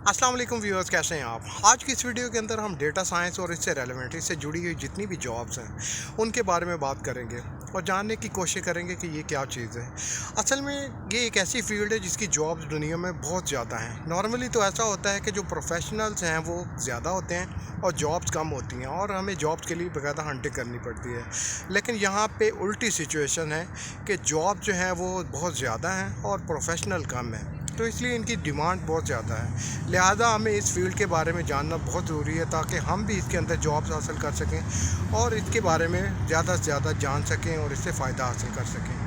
अस्सलाम वालेकुम व्यूअर्स, कैसे हैं आप? आज की इस वीडियो के अंदर हम डेटा साइंस और इससे रेलेवेंट इससे जुड़ी हुई जितनी भी जॉब्स हैं उनके बारे में बात करेंगे और जानने की कोशिश करेंगे कि ये क्या चीज़ है। असल में ये एक ऐसी फील्ड है जिसकी जॉब्स दुनिया में बहुत ज़्यादा हैं। नॉर्मली तो ऐसा होता है कि जो प्रोफेशनल्स हैं वो ज़्यादा होते हैं और जॉब्स कम होती हैं और हमें जॉब्स के लिए बाकायदा हंटिंग करनी पड़ती है। लेकिन यहाँ पे उल्टी सिचुएशन है कि जॉब जो है वो बहुत ज़्यादा हैं और प्रोफेशनल कम है, तो इसलिए इनकी डिमांड बहुत ज़्यादा है। लिहाजा हमें इस फील्ड के बारे में जानना बहुत ज़रूरी है ताकि हम भी इसके अंदर जॉब्स हासिल कर सकें और इसके बारे में ज़्यादा से ज़्यादा जान सकें और इससे फ़ायदा हासिल कर सकें।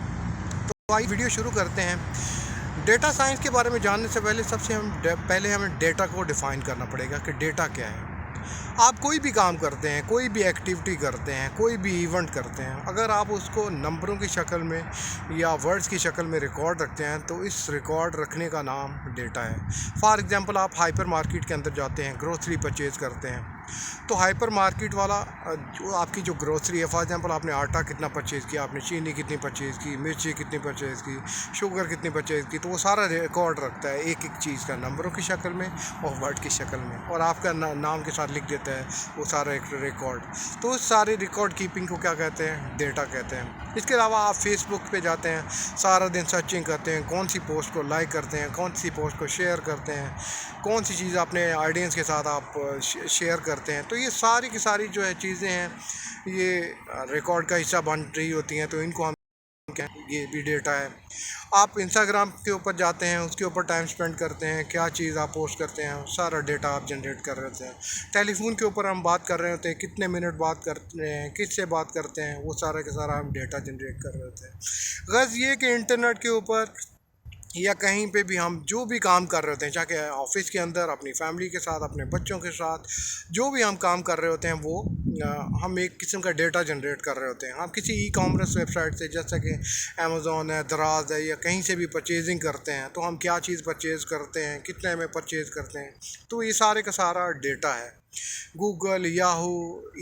तो आइए वीडियो शुरू करते हैं। डेटा साइंस के बारे में जानने से पहले पहले हमें डेटा को डिफ़ाइन करना पड़ेगा कि डेटा क्या है। आप कोई भी काम करते हैं, कोई भी एक्टिविटी करते हैं, कोई भी इवेंट करते हैं, अगर आप उसको नंबरों की शक्ल में या वर्ड्स की शक्ल में रिकॉर्ड रखते हैं तो इस रिकॉर्ड रखने का नाम डेटा है। फॉर एग्ज़ाम्पल, आप हाइपर मार्केट के अंदर जाते हैं, ग्रोसरी परचेज़ करते हैं, तो हाइपर मार्केट वाला जो आपकी जो ग्रोसरी है, फॉर एग्ज़ाम्पल आपने आटा कितना परचेज़ किया, आपने चीनी कितनी परचेज़ की, मिर्ची कितनी परचेज़ की, शुगर कितनी परचेज़ की, तो वो सारा रिकॉर्ड रखता है एक एक चीज़ का, नंबरों की शक्ल में और वर्ड की शक्ल में, और आपका नाम के साथ लिख देता है वो सारा एक रिकॉर्ड। तो उस सारे रिकॉर्ड कीपिंग को क्या कहते हैं? डेटा कहते हैं। इसके अलावा आप फेसबुक पे जाते हैं, सारा दिन सर्चिंग करते हैं, कौन सी पोस्ट को लाइक करते हैं, कौन सी पोस्ट को शेयर करते हैं, कौन सी चीज़ अपने ऑडियंस के साथ आप शेयर करते हैं। तो ये सारी की सारी जो है चीज़ें हैं, ये रिकॉर्ड का हिस्सा बन रही होती हैं, तो इनको हम ये भी डेटा है। आप इंस्टाग्राम के ऊपर जाते हैं, उसके ऊपर टाइम स्पेंड करते हैं, क्या चीज़ आप पोस्ट करते हैं, सारा डेटा आप जनरेट कर रहे होते हैं। टेलीफोन के ऊपर हम बात कर रहे होते हैं, कितने मिनट बात करते हैं, किससे बात करते हैं, वो सारा का सारा हम डेटा जनरेट कर रहे होते हैं। गर्ज़ ये कि इंटरनेट के ऊपर या कहीं पे भी हम जो भी काम कर रहे होते हैं, चाहे ऑफिस के अंदर, अपनी फैमिली के साथ, अपने बच्चों के साथ, जो भी हम काम कर रहे होते हैं वो हम एक किस्म का डेटा जनरेट कर रहे होते हैं। हम किसी ई कॉमर्स वेबसाइट से, जैसा कि अमेज़ॉन है, दराज है, या कहीं से भी परचेजिंग करते हैं, तो हम क्या चीज़ परचेज़ करते हैं, कितने में परचेज़ करते हैं, तो ये सारे का सारा डेटा है। गूगल, याहू,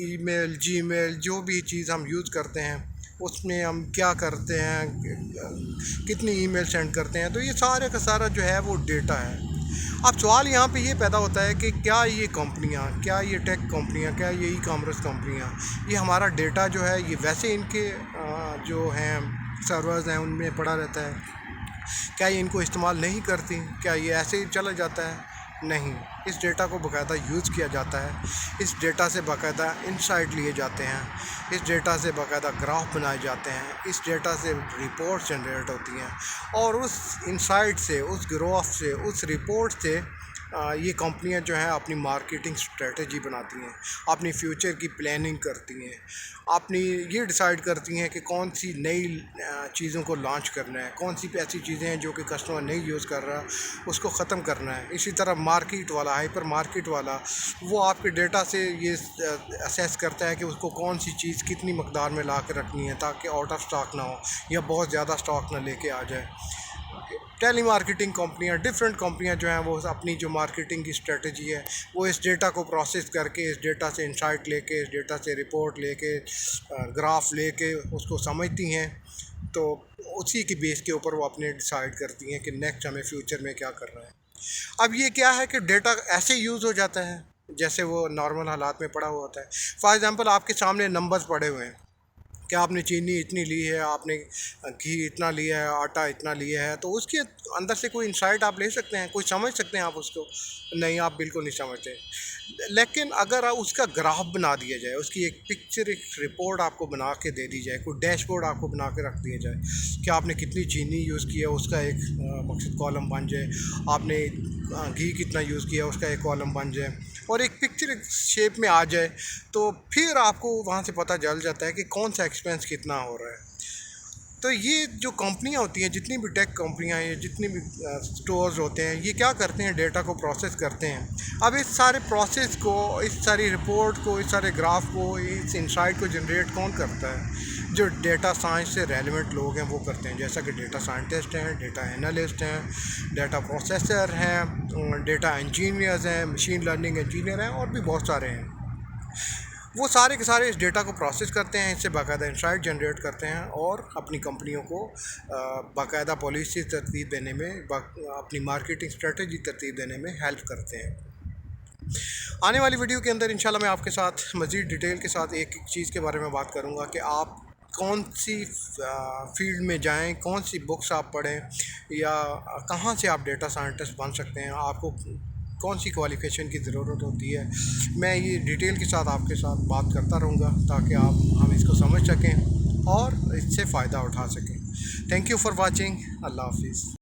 ईमेल, जीमेल, जो भी चीज़ हम यूज़ करते हैं उसमें हम क्या करते हैं, कितनी ईमेल सेंड करते हैं, तो ये सारे का सारा जो है वो डेटा है। अब सवाल यहाँ पे ये पैदा होता है कि क्या ये कंपनियाँ, क्या ये टेक कंपनियाँ, क्या ये ई कॉमर्स कंपनियाँ, ये हमारा डेटा जो है ये वैसे इनके जो हैं सर्वर्स हैं उनमें पड़ा रहता है, क्या ये इनको इस्तेमाल नहीं करती, क्या ये ऐसे ही चला जाता है? नहीं, इस डेटा को बाकायदा यूज़ किया जाता है। इस डेटा से बाकायदा इंसाइट लिए जाते हैं, इस डेटा से बाकायदा ग्राफ बनाए जाते हैं, इस डेटा से रिपोर्ट जनरेट होती हैं, और उस इंसाइट से, उस ग्राफ से, उस रिपोर्ट से ये कंपनियां जो हैं अपनी मार्केटिंग स्ट्रेटजी बनाती हैं, अपनी फ्यूचर की प्लानिंग करती हैं, अपनी ये डिसाइड करती हैं कि कौन सी नई चीज़ों को लॉन्च करना है, कौन सी ऐसी चीज़ें हैं जो कि कस्टमर नहीं यूज़ कर रहा उसको ख़त्म करना है। इसी तरह मार्केट वाला, हाइपर मार्केट वाला, वो आपके डेटा से ये असेस करता है कि उसको कौन सी चीज़ कितनी मकदार में ला के रखनी है ताकि आउट ऑफ स्टॉक ना हो या बहुत ज़्यादा स्टॉक ना लेके आ जाए। टेली मार्केटिंग कंपनियाँ, डिफरेंट कंपनियाँ जो हैं वो अपनी जो मार्केटिंग की स्ट्रेटजी है वो इस डेटा को प्रोसेस करके, इस डेटा से इंसाइट लेके, इस डेटा से रिपोर्ट लेके, ग्राफ लेके उसको समझती हैं, तो उसी की बेस के ऊपर वो अपने डिसाइड करती हैं कि नेक्स्ट हमें फ्यूचर में क्या करना है। अब ये क्या है कि डेटा ऐसे यूज़ हो जाता है जैसे वो नॉर्मल हालात में पड़ा हुआ होता है। फॉर एग्ज़ाम्पल, आपके सामने नंबर्स पड़े हुए हैं कि आपने चीनी इतनी ली है, आपने घी इतना लिया है, आटा इतना लिया है, तो उसके अंदर से कोई इंसाइट आप ले सकते हैं, कोई समझ सकते हैं आप उसको? नहीं, आप बिल्कुल नहीं समझते। लेकिन अगर उसका ग्राफ बना दिया जाए, उसकी एक पिक्चर, एक रिपोर्ट आपको बना के दे दी जाए, कोई डैशबोर्ड आपको बना के रख दिया जाए कि आपने कितनी चीनी यूज़ किया, उसका एक मकसद कॉलम बन जाए, आपने घी कितना यूज़ किया उसका एक कॉलम बन जाए, और एक पिक्चर एक शेप में आ जाए, तो फिर आपको वहाँ से पता चल जाता है कि कौन सा एक्सपेंस कितना हो रहा है। तो ये जो कंपनियां होती हैं, जितनी भी टेक कंपनियां हैं, जितनी भी स्टोर्स होते हैं, ये क्या करते हैं? डेटा को प्रोसेस करते हैं। अब इस सारे प्रोसेस को, इस सारी रिपोर्ट को, इस सारे ग्राफ को, इस इंसाइट को जनरेट कौन करता है? जो डेटा साइंस से रेलिवेंट लोग हैं वो करते हैं, जैसा कि डेटा साइंटिस्ट हैं, डेटा एनालिस्ट हैं, डेटा प्रोसेसर हैं, डेटा इंजीनियर्स हैं, मशीन लर्निंग इंजीनियर हैं, और भी बहुत सारे हैं। وہ سارے کے سارے اس ڈیٹا کو پروسیس کرتے ہیں، اس سے باقاعدہ انسائٹ جنریٹ کرتے ہیں اور اپنی کمپنیوں کو باقاعدہ پالیسی ترتیب دینے میں، اپنی مارکیٹنگ اسٹریٹجی ترتیب دینے میں ہیلپ کرتے ہیں۔ آنے والی ویڈیو کے اندر انشاءاللہ میں آپ کے ساتھ مزید ڈیٹیل کے ساتھ ایک چیز کے بارے میں بات کروں گا کہ آپ کون سی فیلڈ میں جائیں، کون سی بکس آپ پڑھیں، یا کہاں سے آپ ڈیٹا سائنٹسٹ بن سکتے ہیں، آپ کو کون سی کوالیفیکیشن کی ضرورت ہوتی ہے۔ میں یہ ڈیٹیل کے ساتھ آپ کے ساتھ بات کرتا رہوں گا تاکہ ہم اس کو سمجھ سکیں اور اس سے فائدہ اٹھا سکیں۔ Thank you for watching. اللہ حافظ۔